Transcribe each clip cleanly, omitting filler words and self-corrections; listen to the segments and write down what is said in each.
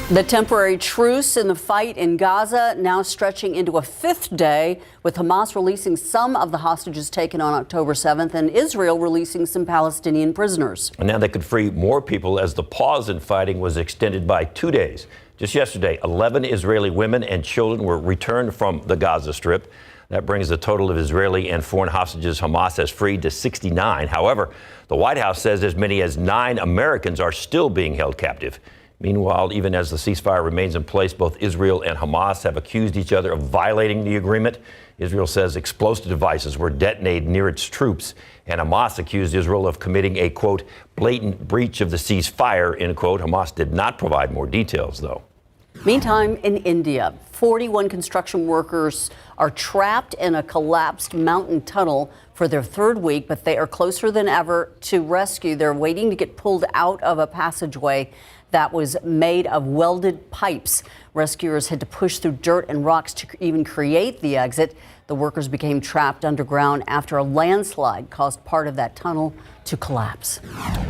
The temporary truce in the fight in Gaza now stretching into a fifth day, with Hamas releasing some of the hostages taken on October 7th and Israel releasing some Palestinian prisoners. And now they could free more people as the pause in fighting was extended by 2 days. Just yesterday, 11 Israeli women and children were returned from the Gaza Strip. That brings the total of Israeli and foreign hostages Hamas has freed to 69. However, the White House says as many as 9 Americans are still being held captive. Meanwhile, even as the ceasefire remains in place, both Israel and Hamas have accused each other of violating the agreement. Israel says explosive devices were detonated near its troops, and Hamas accused Israel of committing a, quote, blatant breach of the ceasefire, end quote. Hamas did not provide more details, though. Meantime, in India, 41 construction workers are trapped in a collapsed mountain tunnel for their third week, but they are closer than ever to rescue. They're waiting to get pulled out of a passageway that was made of welded pipes. Rescuers had to push through dirt and rocks to even create the exit. The workers became trapped underground after a landslide caused part of that tunnel to collapse.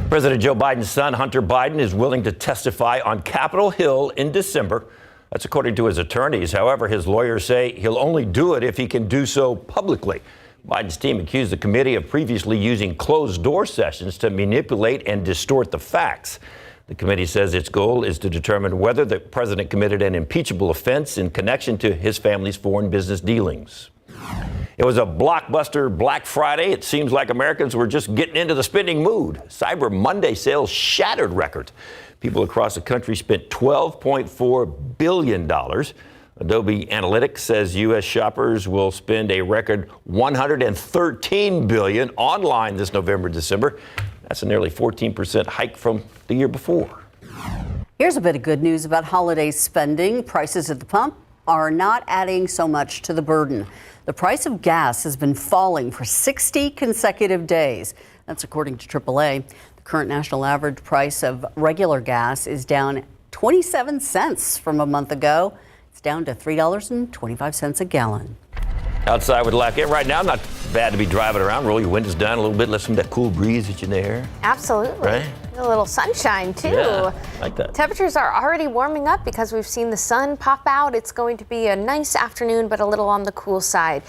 President Joe Biden's son, Hunter Biden, is willing to testify on Capitol Hill in December. That's according to his attorneys. However, his lawyers say he'll only do it if he can do so publicly. Biden's team accused the committee of previously using closed-door sessions to manipulate and distort the facts. The committee says its goal is to determine whether the president committed an impeachable offense in connection to his family's foreign business dealings. It was a blockbuster Black Friday. It seems like Americans were just getting into the spending mood. Cyber Monday sales shattered records. People across the country spent $12.4 billion. Adobe Analytics says U.S. shoppers will spend a record $113 billion online this November, December. That's a nearly 14% hike from the year before. Here's a bit of good news about holiday spending. Prices at the pump are not adding so much to the burden. The price of gas has been falling for 60 consecutive days. That's according to AAA. The current national average price of regular gas is down 27 cents from a month ago. It's down to $3.25 a gallon. Outside with Lack. Right now, not bad to be driving around. Roll your windows down a little bit. Let some of that cool breeze hit you in the hair. Absolutely. Right? A little sunshine, too. Yeah, like that. Temperatures are already warming up because we've seen the sun pop out. It's going to be a nice afternoon, but a little on the cool side.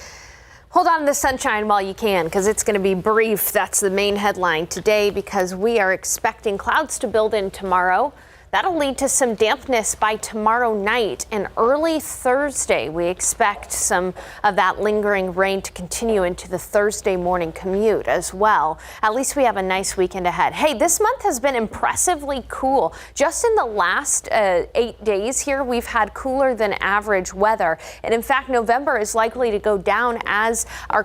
Hold on to the sunshine while you can, because it's going to be brief. That's the main headline today, because we are expecting clouds to build in tomorrow. That'll lead to some dampness by tomorrow night and early Thursday. We expect some of that lingering rain to continue into the Thursday morning commute as well. At least we have a nice weekend ahead. Hey, this month has been impressively cool. Just in the last 8 days here, we've had cooler than average weather. And in fact, November is likely to go down as our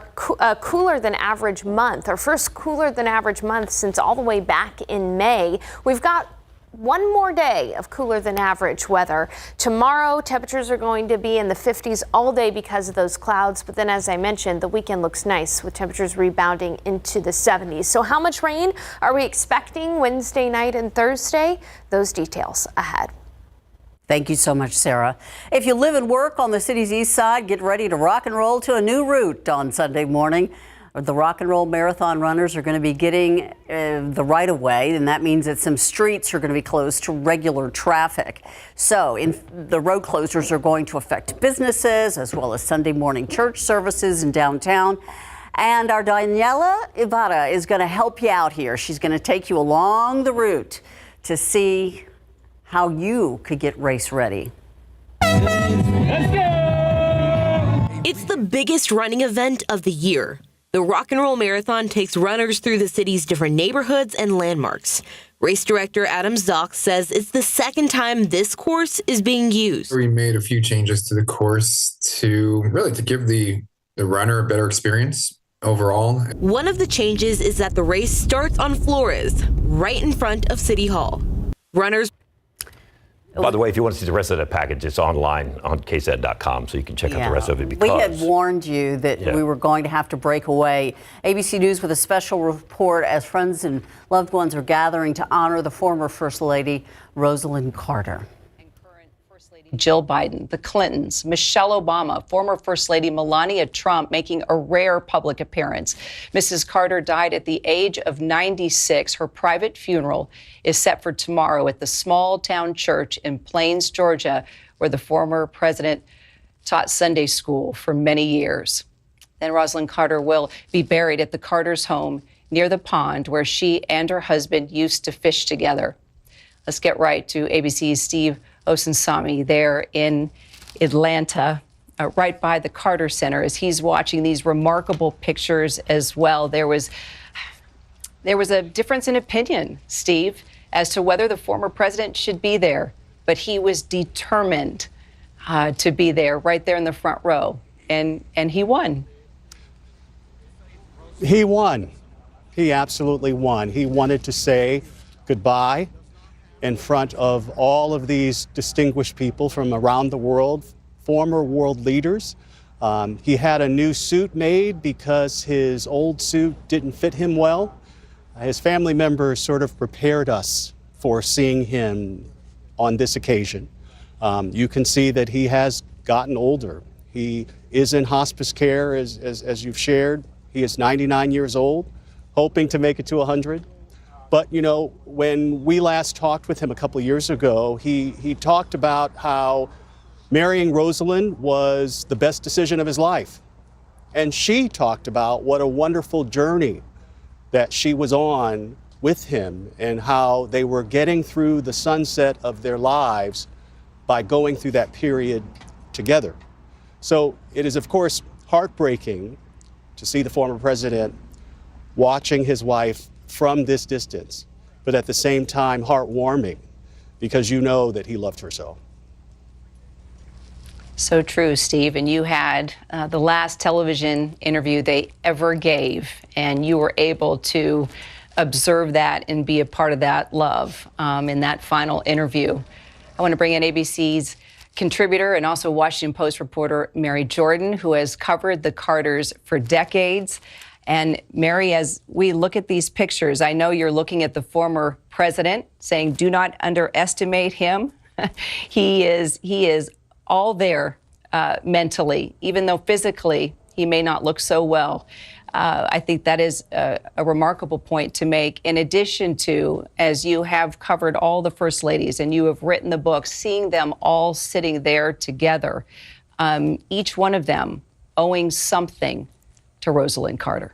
cooler than average month, our first cooler than average month since all the way back in May. We've got one more day of cooler than average weather. Tomorrow, temperatures are going to be in the 50s all day because of those clouds. But then, as I mentioned, the weekend looks nice with temperatures rebounding into the 70s. So how much rain are we expecting Wednesday night and Thursday? Those details ahead. Thank you so much, Sarah. If you live and work on the city's east side, get ready to rock and roll to a new route on Sunday morning. The Rock and Roll Marathon runners are going to be getting the right of way, and that means that some streets are going to be closed to regular traffic. So the road closures are going to affect businesses as well as Sunday morning church services in downtown. And our Daniela Ivada is going to help you out here. She's going to take you along the route to see how you could get race ready. Let's go! It's the biggest running event of the year. The Rock and Roll Marathon takes runners through the city's different neighborhoods and landmarks. Race director Adam Zox says it's the second time this course is being used. We made a few changes to the course to give the runner a better experience overall. One of the changes is that the race starts on Flores, right in front of City Hall. Runners. By the way, if you want to see the rest of that package, it's online on KSAT12, so you can check out the rest of it. Because we had warned you that we were going to have to break away. ABC News with a special report as friends and loved ones are gathering to honor the former First Lady, Rosalynn Carter. And current First Lady Jill Biden, the Clintons, Michelle Obama, former First Lady Melania Trump making a rare public appearance. Mrs. Carter died at the age of 96. Her private funeral is set for tomorrow at the small town church in Plains, Georgia, where the former president taught Sunday school for many years. Then Rosalynn Carter will be buried at the Carter's home near the pond where she and her husband used to fish together. Let's get right to ABC's Steve Osunsami there in Atlanta, right by the Carter Center, as he's watching these remarkable pictures as well. There was a difference in opinion, Steve, as to whether the former president should be there, but he was determined to be there, right there in the front row, and he won. He won. He absolutely won. He wanted to say goodbye in front of all of these distinguished people from around the world, former world leaders. He had a new suit made because his old suit didn't fit him well. His family members sort of prepared us for seeing him on this occasion. You can see that he has gotten older. He is in hospice care, as you've shared. He is 99 years old, hoping to make it to 100. But, you know, when we last talked with him a couple of years ago, he talked about how marrying Rosalynn was the best decision of his life. And she talked about what a wonderful journey that she was on with him and how they were getting through the sunset of their lives by going through that period together. So it is, of course, heartbreaking to see the former president watching his wife from this distance, but at the same time heartwarming because you know that he loved her so. So true, Steve. And you had the last television interview they ever gave, and you were able to observe that and be a part of that love in that final interview. I want to bring in ABC's contributor and also Washington Post reporter Mary Jordan, who has covered the Carters for decades. And Mary, as we look at these pictures, I know you're looking at the former president saying, do not underestimate him. He is all there mentally, even though physically he may not look so well. I think that is a remarkable point to make. In addition to, as you have covered all the first ladies and you have written the book, seeing them all sitting there together, each one of them owing something to Rosalynn Carter.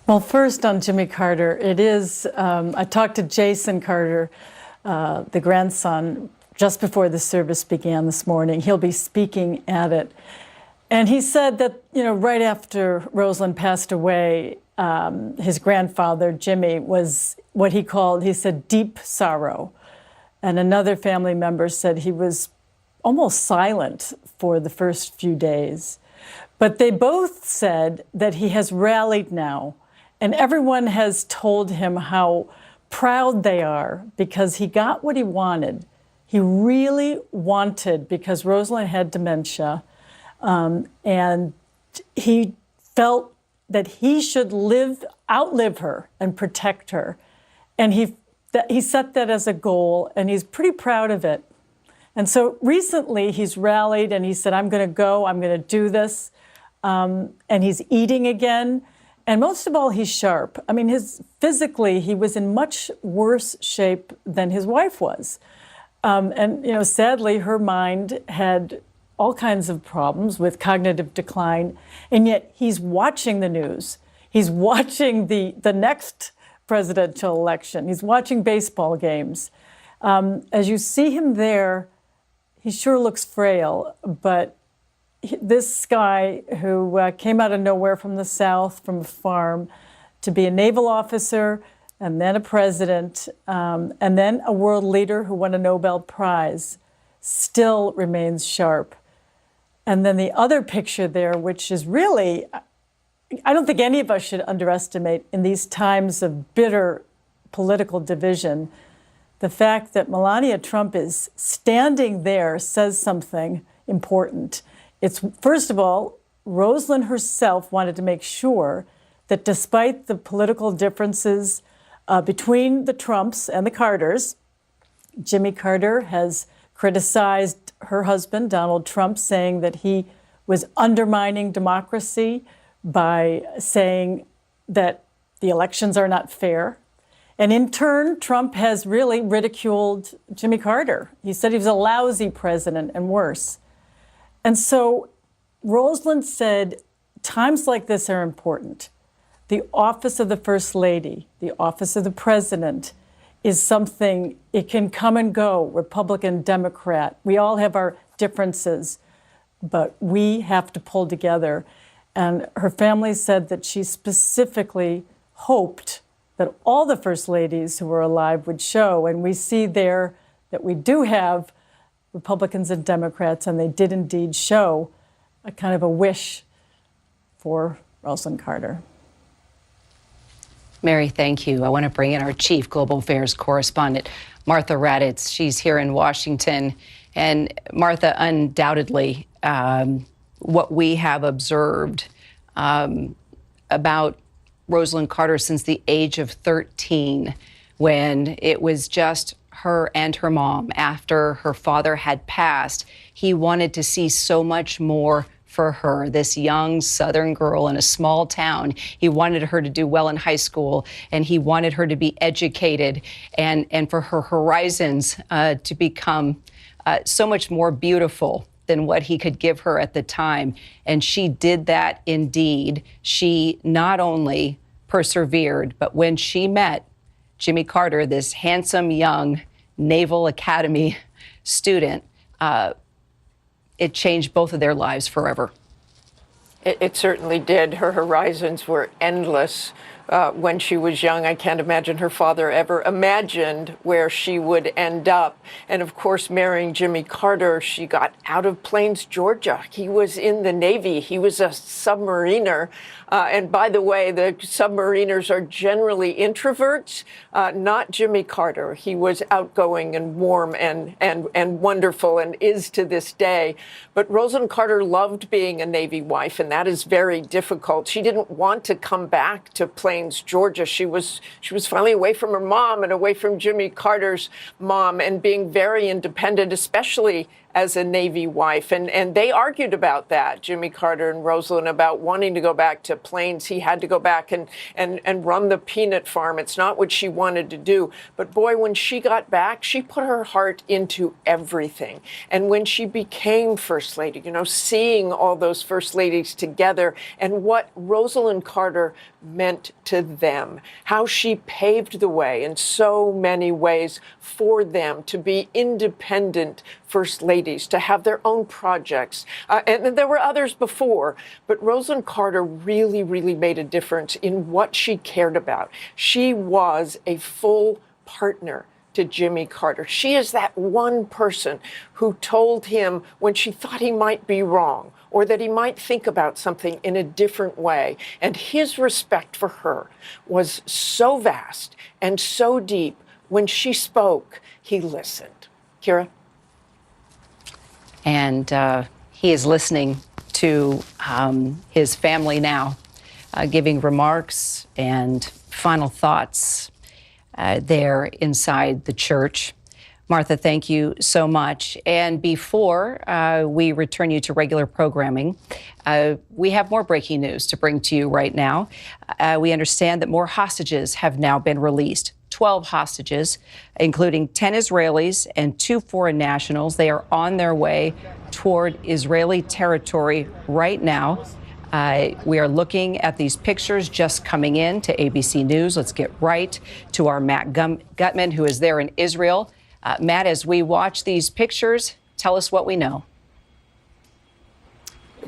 Well, first on Jimmy Carter, it is, I talked to Jason Carter, the grandson, just before the service began this morning. He'll be speaking at it. And he said that, you know, right after Rosalynn passed away, his grandfather, Jimmy, was what he called, he said, deep sorrow. And another family member said he was almost silent for the first few days. But they both said that he has rallied now. And everyone has told him how proud they are because he got what he wanted. He really wanted, because Rosalynn had dementia, and he felt that he should outlive her and protect her. And he set that as a goal, and he's pretty proud of it. And so recently he's rallied and he said, I'm going to go, I'm going to do this. And he's eating again. And most of all, he's sharp. I mean, physically, he was in much worse shape than his wife was. And, you know, sadly, her mind had all kinds of problems with cognitive decline. And yet he's watching the news. He's watching the next presidential election. He's watching baseball games. As you see him there, he sure looks frail, but this guy who came out of nowhere from the South, from a farm, to be a naval officer, and then a president, and then a world leader who won a Nobel Prize, still remains sharp. And then the other picture there, which is really, I don't think any of us should underestimate in these times of bitter political division, the fact that Melania Trump is standing there says something important. It's, first of all, Rosalynn herself wanted to make sure that despite the political differences between the Trumps and the Carters, Jimmy Carter has criticized her husband, Donald Trump, saying that he was undermining democracy by saying that the elections are not fair. And in turn, Trump has really ridiculed Jimmy Carter. He said he was a lousy president and worse. And so Rosalynn said, times like this are important. The office of the First Lady, the office of the President is something, it can come and go, Republican, Democrat. We all have our differences, but we have to pull together. And her family said that she specifically hoped that all the First Ladies who were alive would show. And we see there that we do have Republicans and Democrats, and they did indeed show a kind of a wish for Rosalynn Carter. Mary, thank you. I want to bring in our chief global affairs correspondent, Martha Raddatz. She's here in Washington. And Martha, undoubtedly, what we have observed about Rosalynn Carter since the age of 13, when it was just her and her mom after her father had passed, he wanted to see so much more for her, this young Southern girl in a small town. He wanted her to do well in high school, and he wanted her to be educated and for her horizons to become so much more beautiful than what he could give her at the time. And she did that indeed. She not only persevered, but when she met Jimmy Carter, this handsome young Naval Academy student, it changed both of their lives forever. It certainly did. Her horizons were endless when she was young. I can't imagine her father ever imagined where she would end up. And of course, marrying Jimmy Carter, she got out of Plains, Georgia. He was in the Navy. He was a submariner. And by the way, the submariners are generally introverts, not Jimmy Carter. He was outgoing and warm and wonderful, and is to this day. But Rosalynn Carter loved being a Navy wife, and that is very difficult. She didn't want to come back to Plains, Georgia. She was finally away from her mom and away from Jimmy Carter's mom, and being very independent, especially as a Navy wife. And they argued about that, Jimmy Carter and Rosalynn, about wanting to go back to Plains. He had to go back and run the peanut farm. It's not what she wanted to do. But boy, when she got back, she put her heart into everything. And when she became First Lady, you know, seeing all those First Ladies together and what Rosalynn Carter meant to them, how she paved the way in so many ways for them to be independent First Ladies, to have their own projects. And there were others before, but Rosalynn Carter really, really made a difference in what she cared about. She was a full partner to Jimmy Carter. She is that one person who told him when she thought he might be wrong or that he might think about something in a different way. And his respect for her was so vast and so deep. When she spoke, he listened. Kira? And he is listening to his family now, giving remarks and final thoughts there inside the church. Martha, thank you so much. And before we return you to regular programming, we have more breaking news to bring to you right now. We understand that more hostages have now been released. 12 hostages, including 10 Israelis and 2 foreign nationals. They are on their way toward Israeli territory right now. We are looking at these pictures just coming in to ABC News. Let's get right to our Matt Gutman, who is there in Israel. Matt, as we watch these pictures, tell us what we know.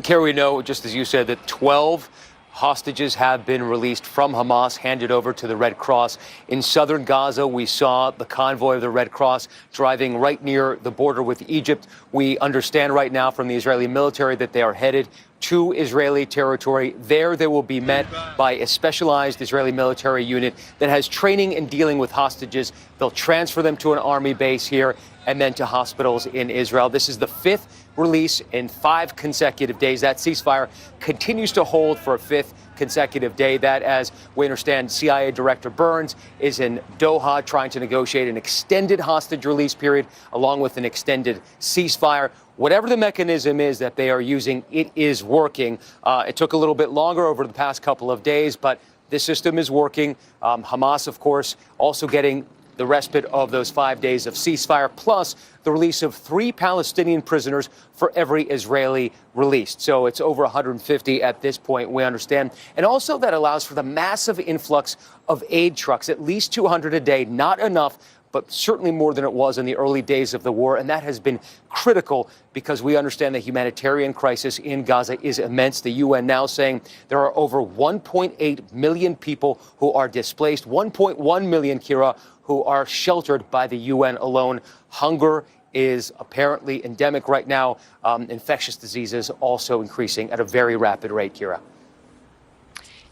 Kara, we know, just as you said, that 12 hostages have been released from Hamas, handed over to the Red Cross. In southern Gaza, we saw the convoy of the Red Cross driving right near the border with Egypt. We understand right now from the Israeli military that they are headed to Israeli territory. There they will be met by a specialized Israeli military unit that has training in dealing with hostages. They'll transfer them to an army base here and then to hospitals in Israel. This is the 5th release in 5 consecutive days. That ceasefire continues to hold for a 5th consecutive day. That, as we understand, CIA Director Burns is in Doha trying to negotiate an extended hostage release period along with an extended ceasefire. Whatever the mechanism is that they are using, it is working. It took a little bit longer over the past couple of days, but this system is working. Hamas, of course, also getting the respite of those 5 days of ceasefire, plus the release of 3 Palestinian prisoners for every Israeli released. So it's over 150 at this point, we understand. And also that allows for the massive influx of aid trucks, at least 200 a day, not enough, but certainly more than it was in the early days of the war. And that has been critical because we understand the humanitarian crisis in Gaza is immense. The UN now saying there are over 1.8 million people who are displaced, 1.1 million, Kira, who are sheltered by the UN alone. Hunger is apparently endemic right now. Infectious diseases also increasing at a very rapid rate, Kira.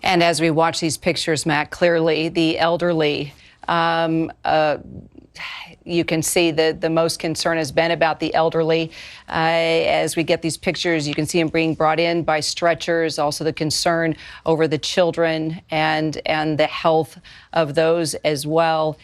And as we watch these pictures, Matt, clearly the elderly, you can see that the most concern has been about the elderly. As we get these pictures, you can see them being brought in by stretchers, also the concern over the children and the health of those as well.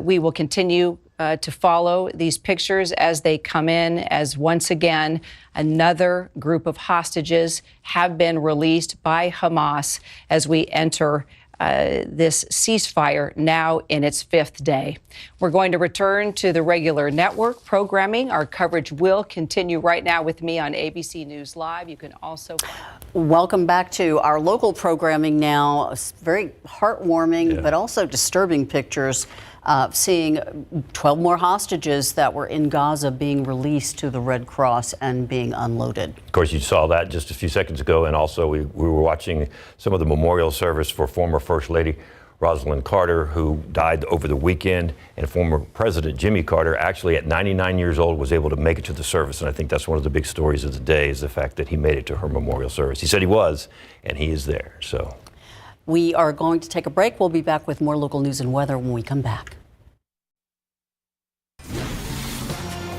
We will continue to follow these pictures as they come in, as once again, another group of hostages have been released by Hamas as we enter this ceasefire now in its 5th day. We're going to return to the regular network programming. Our coverage will continue right now with me on ABC News Live. You can also welcome back to our local programming now. Very heartwarming, but also disturbing pictures. Seeing 12 more hostages that were in Gaza being released to the Red Cross and being unloaded. Of course, you saw that just a few seconds ago, and also we were watching some of the memorial service for former First Lady Rosalynn Carter, who died over the weekend, and former President Jimmy Carter, actually at 99 years old, was able to make it to the service. And I think that's one of the big stories of the day, is the fact that he made it to her memorial service. He said he was, and he is there. So we are going to take a break. We'll be back with more local news and weather when we come back.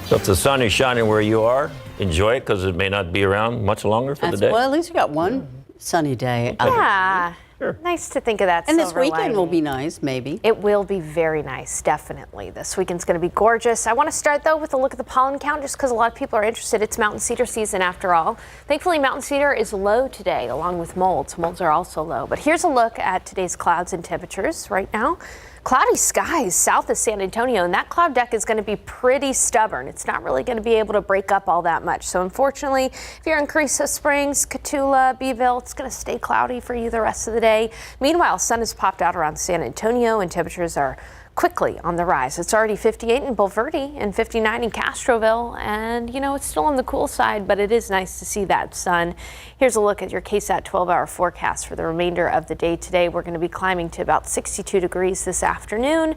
So if the sun is shining where you are, enjoy it, because it may not be around much longer for the day. Well, at least we got one sunny day. Yeah. Sure. Nice to think of that. And this silver weekend lining. will be nice, maybe. It will be very nice, definitely. This weekend's going to be gorgeous. I want to start, though, with a look at the pollen count, just because a lot of people are interested. It's mountain cedar season, after all. Thankfully, mountain cedar is low today, along with molds. Molds are also low. But here's a look at today's clouds and temperatures right now. Cloudy skies south of San Antonio, and that cloud deck is going to be pretty stubborn. It's not really going to be able to break up all that much. So unfortunately, if you're in Carrizo Springs, Cotulla, Beeville, it's going to stay cloudy for you the rest of the day. Meanwhile, sun has popped out around San Antonio, and temperatures are quickly on the rise. It's already 58 in Bulverde and 59 in Castroville, and you know, it's still on the cool side, but it is nice to see that sun. Here's a look at your KSAT 12-hour forecast for the remainder of the day today. We're going to be climbing to about 62 degrees this afternoon,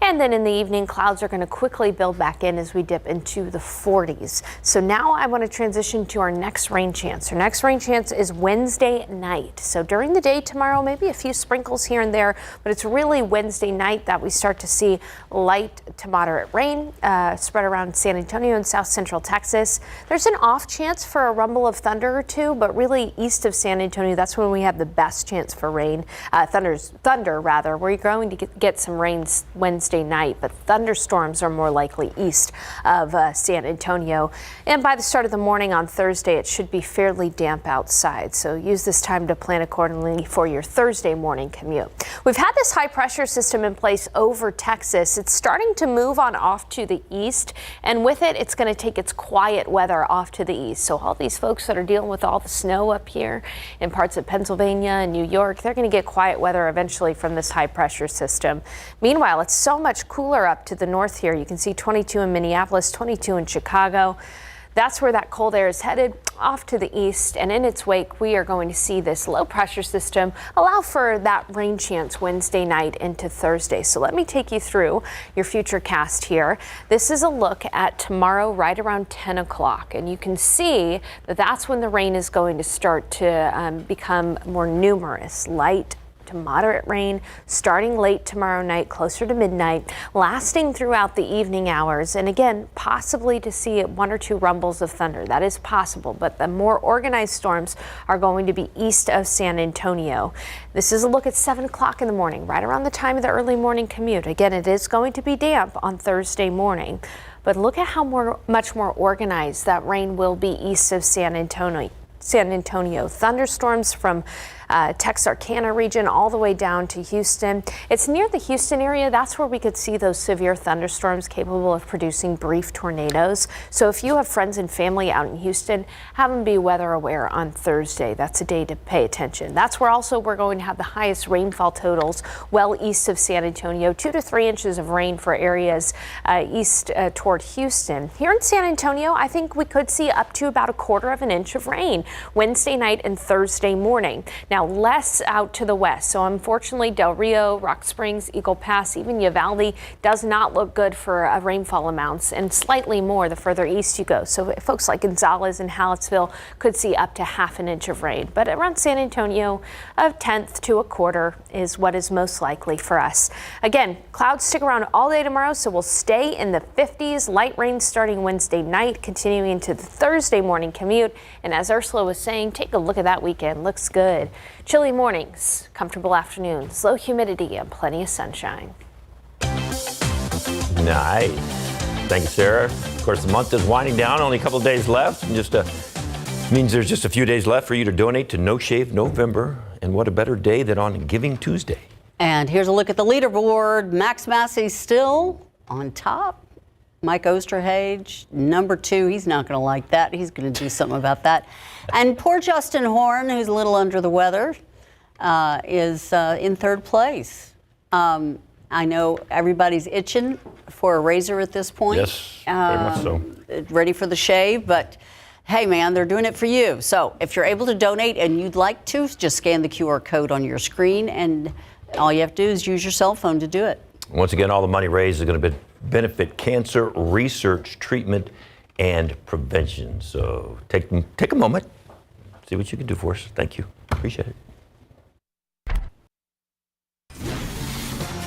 and then in the evening, clouds are going to quickly build back in as we dip into the 40s. So now I want to transition to our next rain chance. Our next rain chance is Wednesday night. So during the day tomorrow, maybe a few sprinkles here and there, but it's really Wednesday night that we start to see light to moderate rain spread around San Antonio and south central Texas. There's an off chance for a rumble of thunder or two, but really east of San Antonio, that's when we have the best chance for rain. Thunder, rather. We're going to get some rain Wednesday night, but thunderstorms are more likely east of San Antonio. And by the start of the morning on Thursday, it should be fairly damp outside. So use this time to plan accordingly for your Thursday morning commute. We've had this high pressure system in place over Texas. It's starting to move on off to the east, and with it, it's going to take its quiet weather off to the east. So all these folks that are dealing with all the snow up here in parts of Pennsylvania and New York, they're going to get quiet weather eventually from this high pressure system. Meanwhile, it's so much cooler up to the north here. You can see 22 in Minneapolis, 22 in Chicago. That's where that cold air is headed, off to the east, and in its wake, we are going to see this low pressure system allow for that rain chance Wednesday night into Thursday. So let me take you through your future cast here. This is a look at tomorrow right around 10 o'clock, and you can see that that's when the rain is going to start to become more numerous, light to to moderate rain starting late tomorrow night, closer to midnight, lasting throughout the evening hours. And again, possibly to see 1 or 2 rumbles of thunder. That is possible, but the more organized storms are going to be east of San Antonio. This is a look at 7 o'clock in the morning, right around the time of the early morning commute. Again, it is going to be damp on Thursday morning, but look at how much more organized that rain will be east of San Antonio. Thunderstorms from Texarkana region all the way down to Houston. It's near the Houston area. That's where we could see those severe thunderstorms capable of producing brief tornadoes. So if you have friends and family out in Houston, have them be weather aware on Thursday. That's a day to pay attention. That's where also we're going to have the highest rainfall totals well east of San Antonio, 2 to 3 inches of rain for areas east toward Houston. Here in San Antonio, I think we could see up to about 1/4 of an inch of rain Wednesday night and Thursday morning. Now less out to the west. So unfortunately, Del Rio, Rock Springs, Eagle Pass, even Uvalde does not look good for rainfall amounts, and slightly more the further east you go. So folks like Gonzales and Hallettsville could see up to 1/2 inch of rain. But around San Antonio, 1/10 to 1/4 is what is most likely for us. Again, clouds stick around all day tomorrow, so we'll stay in the 50s. Light rain starting Wednesday night, continuing into the Thursday morning commute. And as Ursula was saying, take a look at that weekend. Looks good. Chilly mornings, comfortable afternoons, low humidity, and plenty of sunshine. Nice. Thank you, Sarah. Of course, the month is winding down. Only a couple of days left. And just means there's just a few days left for you to donate to No Shave November. And what a better day than on Giving Tuesday. And here's a look at the leaderboard. Max Massey still on top. Mike Osterhage, number 2. He's not going to like that. He's going to do something about that. And poor Justin Horn, who's a little under the weather, is in 3rd place. I know everybody's itching for a razor at this point. Yes, very much so. Ready for the shave, but hey, man, they're doing it for you. So if you're able to donate and you'd like to, just scan the QR code on your screen, and all you have to do is use your cell phone to do it. Once again, all the money raised is going to benefit cancer research, treatment, and prevention. So take a moment, see what you can do for us. Thank you. Appreciate it.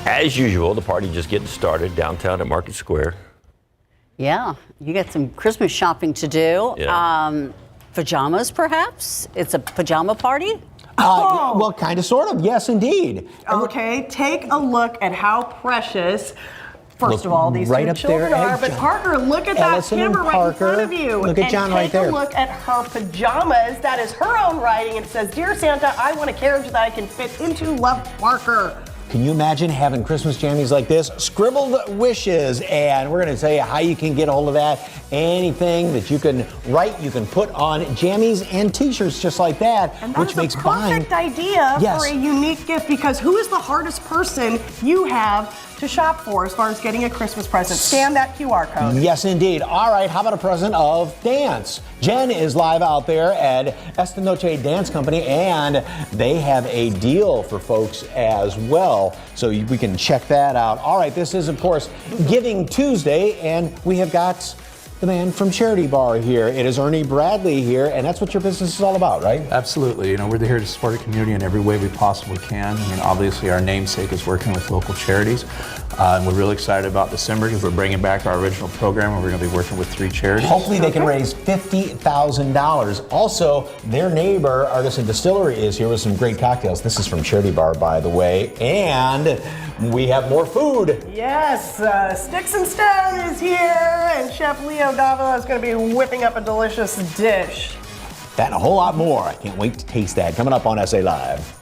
As usual, the party just getting started downtown at Market Square. Yeah, you got some Christmas shopping to do. Yeah. Pajamas, perhaps? It's a pajama party? Well, kind of, sort of. Yes, indeed. Okay, take a look at how precious, first of all, these right 2 up children there, are. But Parker, look at Ellison that camera and right in front Parker. of you. Look at John right there. Take a look at her pajamas. That is her own writing. It says, "Dear Santa, I want a carriage that I can fit into. Love, Parker." Can you imagine having Christmas jammies like this? Scribbled wishes, and we're going to tell you how you can get a hold of that. Anything that you can write, you can put on jammies and T-shirts just like that, And that which is makes a perfect buying. idea Yes. for a unique gift, because who is the hardest person you have to shop for as far as getting a Christmas present? Scan that QR code. Yes, indeed. All right, how about a present of dance? Jen is live out there at Esta Noche Dance Company, and they have a deal for folks as well. So we can check that out. All right, this is, of course, Giving Tuesday, and we have got the man from Charity Bar here. It is Ernie Bradley here, and that's what your business is all about, right? Absolutely. You know, we're here to support the community in every way we possibly can. I mean, obviously, our namesake is working with local charities. And we're really excited about December because we're bringing back our original program, and we're going to be working with 3 charities. Hopefully they can raise $50,000. Also, their neighbor, Artisan Distillery, is here with some great cocktails. This is from Charity Bar, by the way. And we have more food. Yes, Sticks and Stone is here, and Chef Leo Davila is going to be whipping up a delicious dish. That and a whole lot more. I can't wait to taste that. Coming up on SA Live.